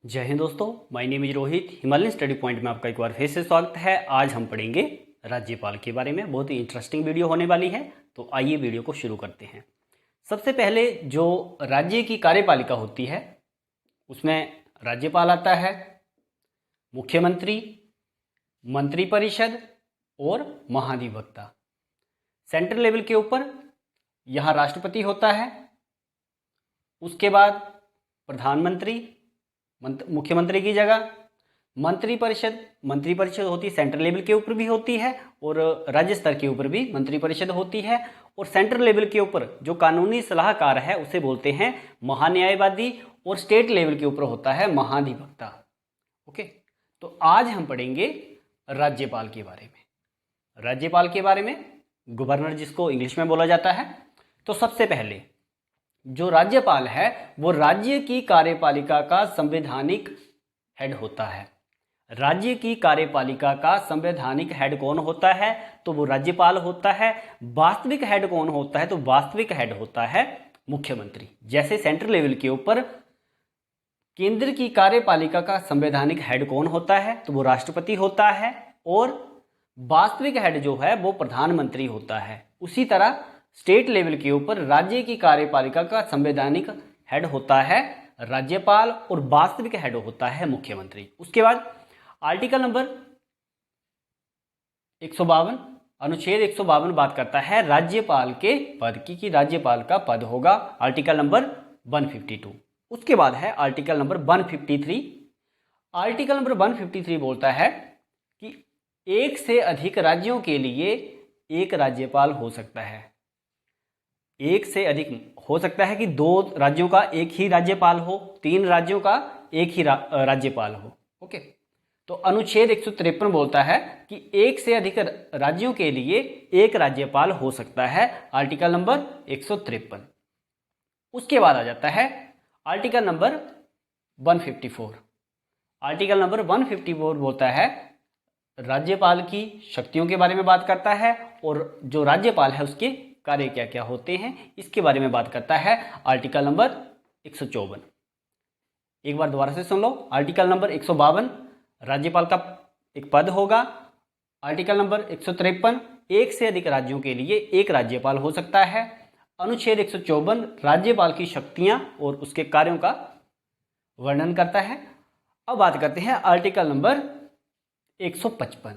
जय हिंद दोस्तों, my name is Rohit. Himalayan study point में आपका एक बार फिर से स्वागत है। आज हम पढ़ेंगे राज्यपाल के बारे में। बहुत ही इंटरेस्टिंग वीडियो होने वाली है, तो आइए वीडियो को शुरू करते हैं। सबसे पहले जो राज्य की कार्यपालिका होती है उसमें राज्यपाल आता है, मुख्यमंत्री, मंत्रिपरिषद और महाधिवक्ता। सेंट्रल लेवल के ऊपर यहाँ राष्ट्रपति होता है, उसके बाद प्रधानमंत्री मुख्यमंत्री की जगह, मंत्रिपरिषद होती है, सेंट्रल लेवल के ऊपर भी होती है और राज्य स्तर के ऊपर भी मंत्रिपरिषद होती है। और सेंट्रल लेवल के ऊपर जो कानूनी सलाहकार है उसे बोलते हैं महान्यायवादी, और स्टेट लेवल के ऊपर होता है महाधिवक्ता। ओके, तो आज हम पढ़ेंगे राज्यपाल के बारे में। राज्यपाल के बारे में, गवर्नर जिसको इंग्लिश में बोला जाता है। तो सबसे पहले जो राज्यपाल है वो राज्य की कार्यपालिका का संवैधानिक हेड होता है। राज्य की कार्यपालिका का संवैधानिक हेड कौन होता है? तो वो राज्यपाल होता है। वास्तविक हेड कौन होता है? तो वास्तविक हेड होता है मुख्यमंत्री। जैसे सेंट्रल लेवल के ऊपर केंद्र की कार्यपालिका का संवैधानिक हेड कौन होता है? तो वो राष्ट्रपति होता है, और वास्तविक हेड जो है वो प्रधानमंत्री होता है। उसी तरह स्टेट लेवल के ऊपर राज्य की कार्यपालिका का संवैधानिक हेड होता है राज्यपाल, और वास्तविक हेड होता है मुख्यमंत्री। उसके बाद आर्टिकल नंबर 152, अनुच्छेद 152 बात करता है राज्यपाल के पद की, कि राज्यपाल का पद होगा आर्टिकल नंबर 152। उसके बाद है आर्टिकल नंबर 153। आर्टिकल नंबर 153 बोलता है कि एक से अधिक राज्यों के लिए एक राज्यपाल हो सकता है। एक से अधिक हो सकता है कि 2 राज्यों का एक ही राज्यपाल हो, 3 राज्यों का एक ही राज्यपाल हो। ओके, तो अनुच्छेद 153 बोलता है कि एक से अधिक राज्यों के लिए एक राज्यपाल हो सकता है, आर्टिकल नंबर 153। उसके बाद आ जाता है आर्टिकल नंबर 154। आर्टिकल नंबर 154 बोलता है राज्यपाल की शक्तियों के बारे में बात करता है, और जो राज्यपाल है उसके कार्य क्या क्या होते हैं इसके बारे में बात करता है, आर्टिकल नंबर 154। एक बार दोबारा से सुन लो। आर्टिकल नंबर 152 राज्यपाल का एक पद होगा। आर्टिकल नंबर 153 एक से अधिक राज्यों के लिए एक राज्यपाल हो सकता है। अनुच्छेद 154 राज्यपाल की शक्तियां और उसके कार्यों का वर्णन करता है। अब बात करते हैं आर्टिकल नंबर 155।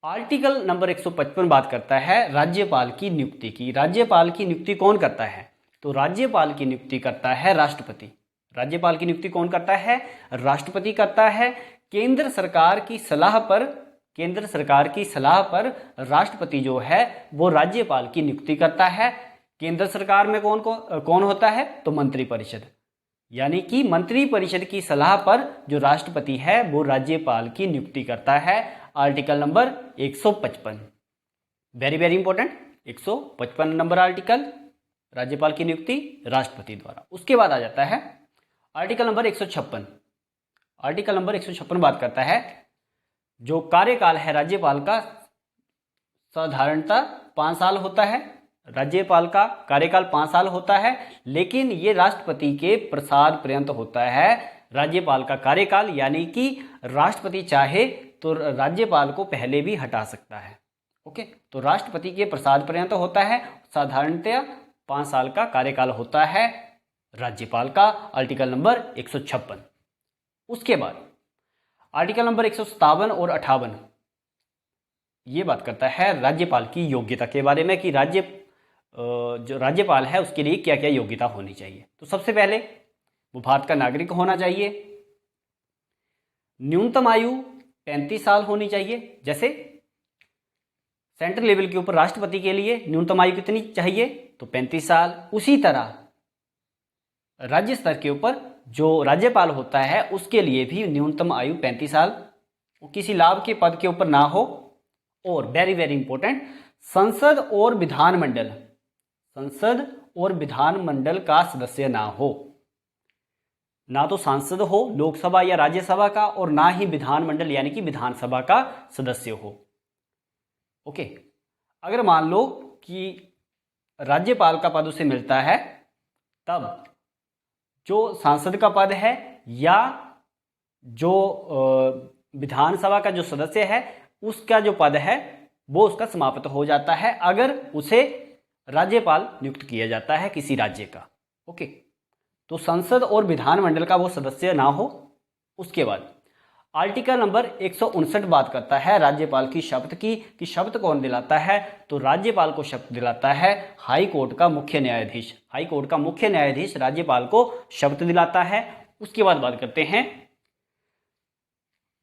आर्टिकल नंबर 155 बात करता है राज्यपाल की नियुक्ति की। राज्यपाल की नियुक्ति कौन करता है? तो राज्यपाल की नियुक्ति करता है राष्ट्रपति। राज्यपाल की नियुक्ति कौन करता है? राष्ट्रपति करता है। केंद्र सरकार की सलाह पर राष्ट्रपति जो है वो राज्यपाल की नियुक्ति करता है। केंद्र सरकार में कौन होता है? तो मंत्रिपरिषद, यानी कि मंत्रिपरिषद की सलाह पर जो राष्ट्रपति है वो राज्यपाल की नियुक्ति करता है। Article number 155, very very important, 155 number article, राज्यपाल की नियुक्ति राष्ट्रपति द्वारा। उसके बाद आ जाता है आर्टिकल नंबर 156। आर्टिकल नंबर 156 बात करता है जो कार्यकाल है राज्यपाल का साधारणतः 5 साल होता है। राज्यपाल का कार्यकाल 5 साल होता है, लेकिन ये राष्ट्रपति के प्रसाद पर्यंत होता है राज्यपाल का कार्यकाल, यानी कि राष्ट्रपति चाहे तो राज्यपाल को पहले भी हटा सकता है। ओके, तो राष्ट्रपति के प्रसाद पर्यंत होता है। साधारणतः 5 साल का कार्यकाल होता है राज्यपाल का, आर्टिकल नंबर 156। उसके बाद आर्टिकल नंबर 157 और 58 ये बात करता है राज्यपाल की योग्यता के बारे में, कि जो राज्यपाल है उसके लिए क्या क्या योग्यता होनी चाहिए। तो सबसे पहले वो भारत का नागरिक होना चाहिए। न्यूनतम आयु 35 साल होनी चाहिए। जैसे सेंट्रल लेवल के ऊपर राष्ट्रपति के लिए न्यूनतम आयु कितनी चाहिए? तो 35 साल। उसी तरह राज्य स्तर के ऊपर जो राज्यपाल होता है उसके लिए भी न्यूनतम आयु 35 साल, वो किसी लाभ के पद के ऊपर ना हो, और वेरी वेरी इंपॉर्टेंट संसद और विधानमंडल का सदस्य ना हो। ना तो सांसद हो लोकसभा या राज्यसभा का, और ना ही विधानमंडल यानी कि विधानसभा का सदस्य हो। ओके, अगर मान लो कि राज्यपाल का पद उसे मिलता है, तब जो सांसद का पद है या जो विधानसभा का जो सदस्य है उसका जो पद है वो उसका समाप्त हो जाता है अगर उसे राज्यपाल नियुक्त किया जाता है किसी राज्य का। ओके, तो संसद और विधानमंडल का वो सदस्य ना हो। उसके बाद आर्टिकल नंबर 159 बात करता है राज्यपाल की शपथ की, कि शपथ कौन दिलाता है, तो राज्यपाल को शपथ दिलाता है हाई कोर्ट का मुख्य न्यायाधीश। हाई कोर्ट का मुख्य न्यायाधीश राज्यपाल को शपथ दिलाता है। उसके बाद बात करते हैं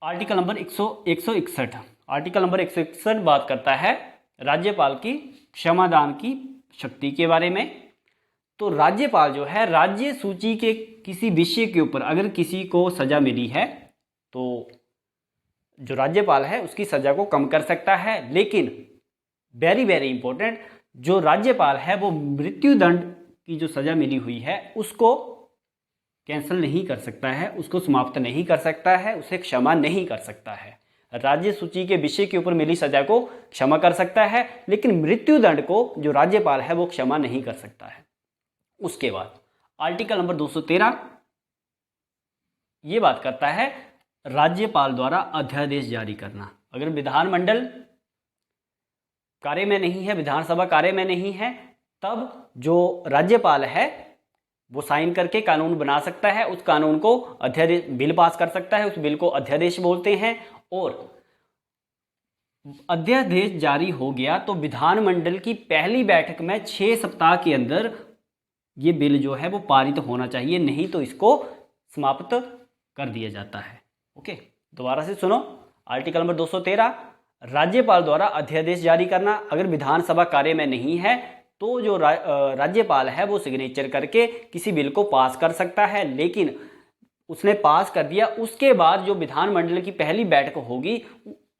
आर्टिकल नंबर 161। आर्टिकल नंबर 161 बात करता है राज्यपाल की क्षमादान की शक्ति के बारे में। तो राज्यपाल जो है राज्य सूची के किसी विषय के ऊपर अगर किसी को सजा मिली है तो जो राज्यपाल है उसकी सजा को कम कर सकता है, लेकिन वेरी वेरी इंपॉर्टेंट, जो राज्यपाल है वो मृत्युदंड की जो सजा मिली हुई है उसको कैंसिल नहीं कर सकता है, उसको समाप्त नहीं कर सकता है, उसे क्षमा नहीं कर सकता है। राज्य सूची के विषय के ऊपर मिली सजा को क्षमा कर सकता है, लेकिन मृत्युदंड को जो राज्यपाल है वो क्षमा नहीं कर सकता है। उसके बाद आर्टिकल नंबर 213 ये बात करता है राज्यपाल द्वारा अध्यादेश जारी करना। अगर विधानमंडल कार्य में नहीं है, विधानसभा कार्य में नहीं है, तब जो राज्यपाल है वो साइन करके कानून बना सकता है, उस कानून को अध्यादेश बिल पास कर सकता है, उस बिल को अध्यादेश बोलते हैं। और अध्यादेश जारी हो गया तो विधानमंडल की पहली बैठक में 6 सप्ताह के अंदर ये बिल जो है वो पारित होना चाहिए, नहीं तो इसको समाप्त कर दिया जाता है। ओके, दोबारा से सुनो, आर्टिकल नंबर 213 राज्यपाल द्वारा अध्यादेश जारी करना। अगर विधानसभा कार्य में नहीं है तो जो राज्यपाल है वो सिग्नेचर करके किसी बिल को पास कर सकता है, लेकिन उसने पास कर दिया उसके बाद जो विधानमंडल की पहली बैठक होगी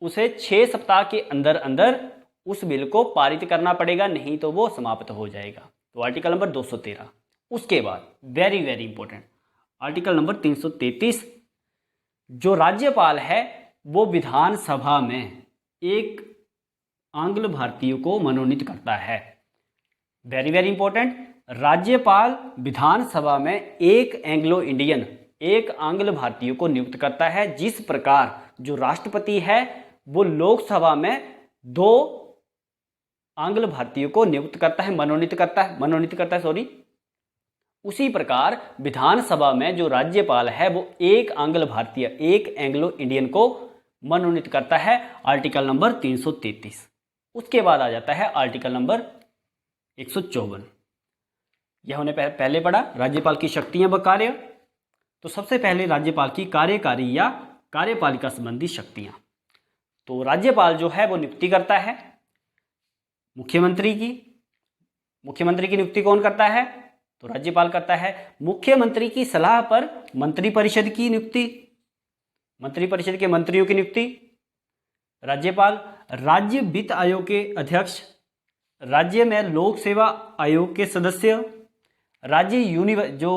उसे 6 सप्ताह के अंदर अंदर उस बिल को पारित करना पड़ेगा, नहीं तो वो समाप्त हो जाएगा। तो आर्टिकल नंबर 213। उसके बाद very very important article number 333, जो राज्यपाल है वो विधानसभा में एक आंग्ल भारतीय को मनोनीत करता है। वेरी वेरी इंपॉर्टेंट, राज्यपाल विधानसभा में एक एंग्लो इंडियन, एक आंग्ल भारतीय को नियुक्त करता है, जिस प्रकार जो राष्ट्रपति है वो लोकसभा में 2 आंग्ल भारतीयों को नियुक्त करता है, मनोनीत करता है सॉरी। उसी प्रकार विधानसभा में जो राज्यपाल है वो एक आंग्ल भारतीय, एक एंग्लो इंडियन को मनोनीत करता है। Article number 333। उसके बाद आ जाता है आर्टिकल नंबर 154। यह हमने पहले पढ़ा राज्यपाल की शक्तियां व कार्य। तो सबसे पहले राज्यपाल की कार्यकारी या कार्यपालिका संबंधी शक्तियां। तो राज्यपाल जो है वो नियुक्ति करता है मुख्यमंत्री की। मुख्यमंत्री की नियुक्ति कौन करता है, तो राज्यपाल करता है। मुख्यमंत्री की सलाह पर मंत्रिपरिषद की नियुक्ति, मंत्रिपरिषद के मंत्रियों की नियुक्ति राज्यपाल। राज्य वित्त आयोग के अध्यक्ष, राज्य में लोक सेवा आयोग के सदस्य, राज्य जो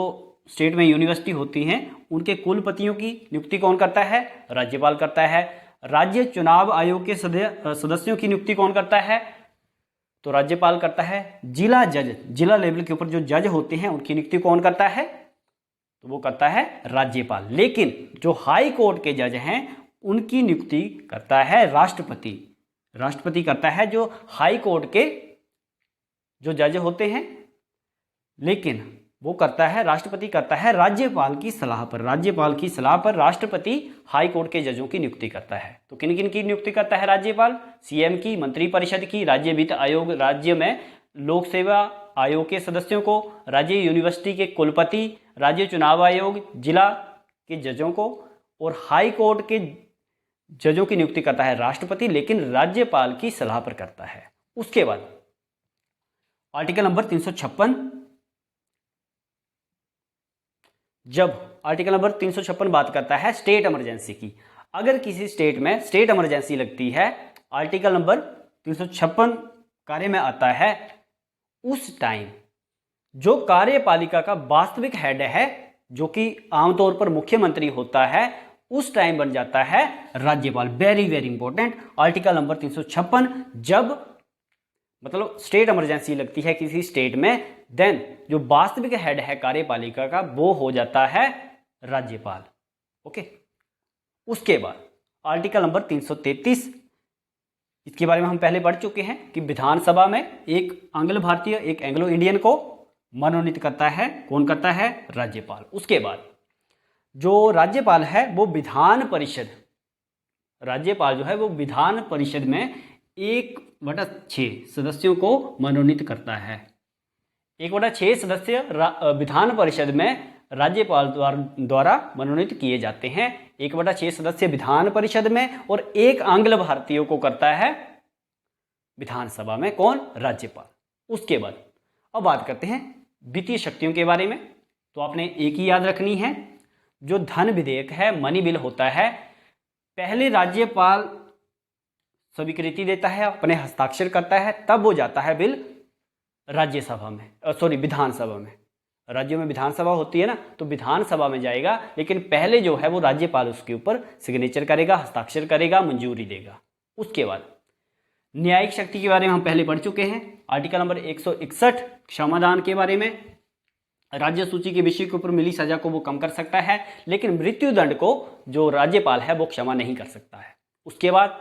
स्टेट में यूनिवर्सिटी होती हैं उनके कुलपतियों की नियुक्ति कौन करता है, राज्यपाल करता है। राज्य चुनाव आयोग के सदस्यों की नियुक्ति कौन करता है, तो राज्यपाल करता है। जिला जज, जिला लेवल के ऊपर जो जज होते हैं उनकी नियुक्ति कौन करता है, तो वो करता है राज्यपाल। लेकिन जो हाई कोर्ट के जज हैं उनकी नियुक्ति करता है राष्ट्रपति। राष्ट्रपति करता है जो हाई कोर्ट के जो जज होते हैं, लेकिन वो करता है, राष्ट्रपति करता है राज्यपाल की सलाह पर। राज्यपाल की सलाह पर राष्ट्रपति हाई कोर्ट के जजों की नियुक्ति करता है। तो किन किन की नियुक्ति करता है राज्यपाल, सीएम की, मंत्रिपरिषद की, राज्य वित्त आयोग, राज्य में लोक सेवा आयोग के सदस्यों को, राज्य यूनिवर्सिटी के कुलपति, राज्य चुनाव आयोग, जिला के जजों को, और हाई कोर्ट के जजों की नियुक्ति करता है राष्ट्रपति, लेकिन राज्यपाल की सलाह पर करता है। उसके बाद आर्टिकल नंबर 356, जब आर्टिकल नंबर 356 बात करता है स्टेट इमरजेंसी की। अगर किसी स्टेट में स्टेट इमरजेंसी लगती है, आर्टिकल नंबर 356 कार्य में आता है, उस टाइम जो कार्यपालिका का वास्तविक हेड है, जो कि आमतौर पर मुख्यमंत्री होता है, उस टाइम बन जाता है राज्यपाल। Very very important article number 356, जब मतलब स्टेट इमरजेंसी लगती है किसी स्टेट में, देन जो वास्तविक हेड है कार्यपालिका का वो हो जाता है राज्यपाल। ओके, उसके बाद आर्टिकल नंबर 333, इसके बारे में हम पहले पढ़ चुके हैं कि विधानसभा में एक आंग्ल भारतीय एक एंग्लो इंडियन को मनोनीत करता है। कौन करता है? राज्यपाल। उसके बाद जो राज्यपाल है वो विधान परिषद, राज्यपाल जो है वो विधान परिषद में 1/6 सदस्यों को मनोनीत करता है। 1/6 सदस्य विधान परिषद में राज्यपाल द्वारा मनोनीत किए जाते हैं। 1/6 सदस्य विधान परिषद में और एक आंग्ल भारतीयों को करता है विधानसभा में। कौन? राज्यपाल। उसके बाद अब बात करते हैं वित्तीय शक्तियों के बारे में। तो आपने एक ही याद रखनी है, जो धन विधेयक है, मनी बिल होता है, पहले राज्यपाल स्वीकृति देता है, अपने हस्ताक्षर करता है, तब वो जाता है बिल राज्यसभा में, विधानसभा में। राज्यों में विधानसभा होती है ना, तो विधानसभा में जाएगा, लेकिन पहले जो है वो राज्यपाल उसके ऊपर सिग्नेचर करेगा, हस्ताक्षर करेगा, मंजूरी देगा। उसके बाद न्यायिक शक्ति के बारे में हम पहले पढ़ चुके हैं। आर्टिकल नंबर 161 क्षमादान के बारे में, राज्य सूची के विषय के ऊपर मिली सजा को वो कम कर सकता है, लेकिन मृत्यु दंड को जो राज्यपाल है वो क्षमा नहीं कर सकता है। उसके बाद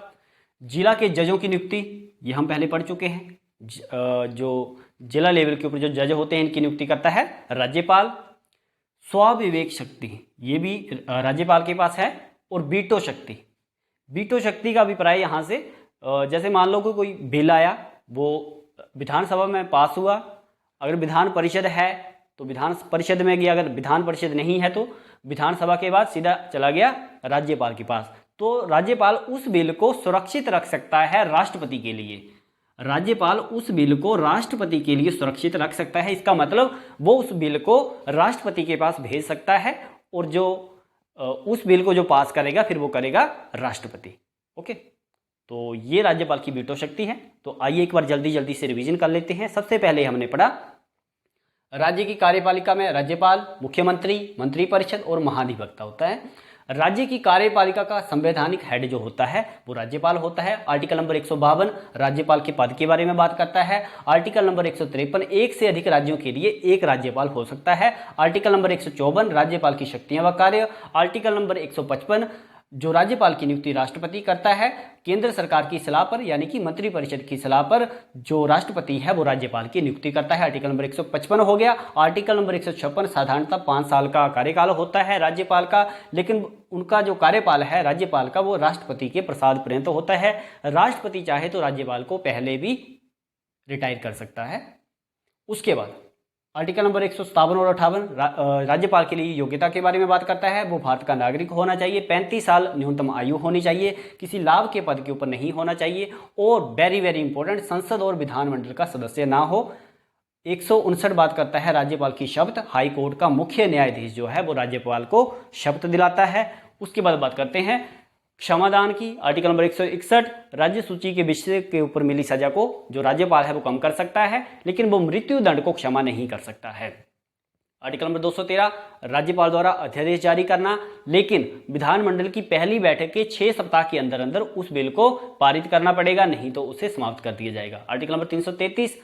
जिला के जजों की नियुक्ति, ये हम पहले पढ़ चुके हैं। जो जिला लेवल के ऊपर जो जज होते हैं इनकी नियुक्ति करता है राज्यपाल। स्वविवेक शक्ति, ये भी राज्यपाल के पास है। और वीटो शक्ति, वीटो शक्ति का अभिप्राय यहाँ से जैसे मान लो कि कोई बिल आया, वो विधानसभा में पास हुआ, अगर विधान परिषद है तो विधान परिषद में गया, अगर विधान परिषद नहीं है तो विधानसभा के बाद सीधा चला गया राज्यपाल के पास। तो राज्यपाल उस बिल को सुरक्षित रख सकता है राष्ट्रपति के लिए। राज्यपाल उस बिल को राष्ट्रपति के लिए सुरक्षित रख सकता है। इसका मतलब वो उस बिल को राष्ट्रपति के पास भेज सकता है, और जो उस बिल को जो पास करेगा फिर वो करेगा राष्ट्रपति। ओके, तो ये राज्यपाल की वीटो शक्ति है। तो आइए एक बार जल्दी जल्दी से रिवीजन कर लेते हैं। सबसे पहले हमने पढ़ा राज्य की कार्यपालिका में राज्यपाल, मुख्यमंत्री, मंत्रिपरिषद और महाधिवक्ता होता है। राज्य की कार्यपालिका का संवैधानिक हेड जो होता है वो राज्यपाल होता है। आर्टिकल नंबर 152 राज्यपाल के पद के बारे में बात करता है। आर्टिकल नंबर 153 एक से अधिक राज्यों के लिए एक राज्यपाल हो सकता है। आर्टिकल नंबर 154 राज्यपाल की शक्तियां व कार्य। आर्टिकल नंबर 155 जो राज्यपाल की नियुक्ति राष्ट्रपति करता है। केंद्र सरकार की सलाह पर यानी कि मंत्रिपरिषद की सलाह पर जो राष्ट्रपति है वो राज्यपाल की नियुक्ति करता है। आर्टिकल नंबर 155 हो गया। आर्टिकल नंबर 156 साधारणतः 5 साल का कार्यकाल होता है राज्यपाल का, लेकिन उनका जो कार्यकाल है राज्यपाल का वो राष्ट्रपति के प्रसाद पर्यंत होता है। राष्ट्रपति चाहे तो राज्यपाल को पहले भी रिटायर कर सकता है। उसके बाद आर्टिकल नंबर 157 और 58 राज्यपाल के लिए योग्यता के बारे में बात करता है। वो भारत का नागरिक होना चाहिए, 35 साल न्यूनतम आयु होनी चाहिए, किसी लाभ के पद के ऊपर नहीं होना चाहिए, और वेरी वेरी इंपॉर्टेंट संसद और विधानमंडल का सदस्य ना हो। 159 बात करता है राज्यपाल की शपथ। हाई कोर्ट का मुख्य न्यायाधीश जो है वो राज्यपाल को शपथ दिलाता है। उसके बाद बात करते हैं क्षमादान की। आर्टिकल नंबर 161 राज्य सूची के विषय के ऊपर मिली सजा को जो राज्यपाल है वो कम कर सकता है, लेकिन वो मृत्यु दंड को क्षमा नहीं कर सकता है। आर्टिकल नंबर 213 राज्यपाल द्वारा अध्यादेश जारी करना, लेकिन विधानमंडल की पहली बैठक के 6 सप्ताह के अंदर अंदर उस बिल को पारित करना पड़ेगा, नहीं तो उसे समाप्त कर दिया जाएगा। आर्टिकल नंबर 333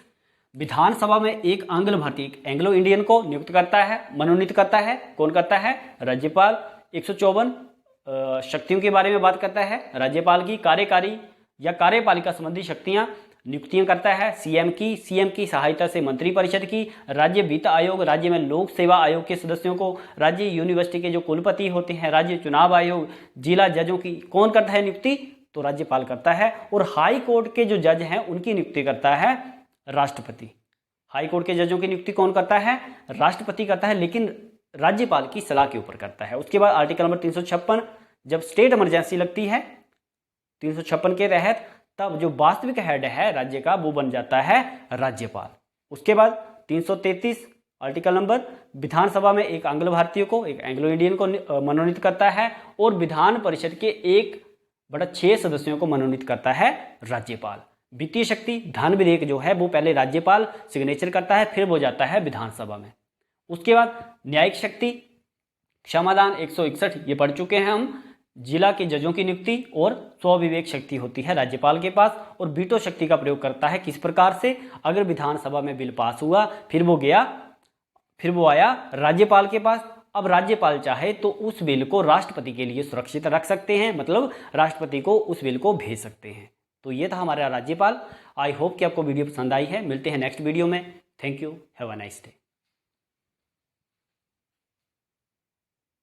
विधानसभा में एक आंग्ल भारतीय एंग्लो इंडियन को नियुक्त करता है, मनोनीत करता है। कौन करता है? राज्यपाल। 154 शक्तियों के बारे में बात करता है। राज्यपाल की कार्यकारी या कार्यपालिका संबंधी शक्तियां नियुक्तियां करता है। सीएम की सहायता से मंत्रिपरिषद की, राज्य वित्त आयोग, राज्य में लोक सेवा आयोग के सदस्यों को, राज्य यूनिवर्सिटी के जो कुलपति होते हैं, राज्य चुनाव आयोग, जिला जजों की कौन करता है नियुक्ति? तो राज्यपाल करता है। और हाई कोर्ट के जो जज हैं उनकी नियुक्ति करता है राष्ट्रपति। हाई कोर्ट के जजों की नियुक्ति कौन करता है? राष्ट्रपति करता है, लेकिन राज्यपाल की सलाह के ऊपर करता है। उसके बाद आर्टिकल नंबर 356 जब स्टेट इमरजेंसी लगती है 356 के तहत, तब जो वास्तविक हेड है राज्य का वो बन जाता है राज्यपाल। उसके बाद 333 आर्टिकल नंबर विधानसभा में एक आंग्ल भारतीय को, एक एंग्लो इंडियन को मनोनीत करता है, और विधान परिषद के 1/6 सदस्यों को मनोनीत करता है राज्यपाल। वित्तीय शक्ति धन विधेयक जो है वो पहले राज्यपाल सिग्नेचर करता है, फिर वो जाता है विधानसभा में। उसके बाद न्यायिक शक्ति क्षमादान 161 ये पढ़ चुके हैं हम। जिला के जजों की नियुक्ति और स्वविवेक शक्ति होती है राज्यपाल के पास, और वीटो शक्ति का प्रयोग करता है किस प्रकार से? अगर विधानसभा में बिल पास हुआ, फिर वो आया राज्यपाल के पास, अब राज्यपाल चाहे तो उस बिल को राष्ट्रपति के लिए सुरक्षित रख सकते हैं, मतलब राष्ट्रपति को उस बिल को भेज सकते हैं। तो ये था हमारा राज्यपाल। आई होप कि आपको वीडियो पसंद आई है। मिलते हैं नेक्स्ट वीडियो में। Thank you, have a nice day.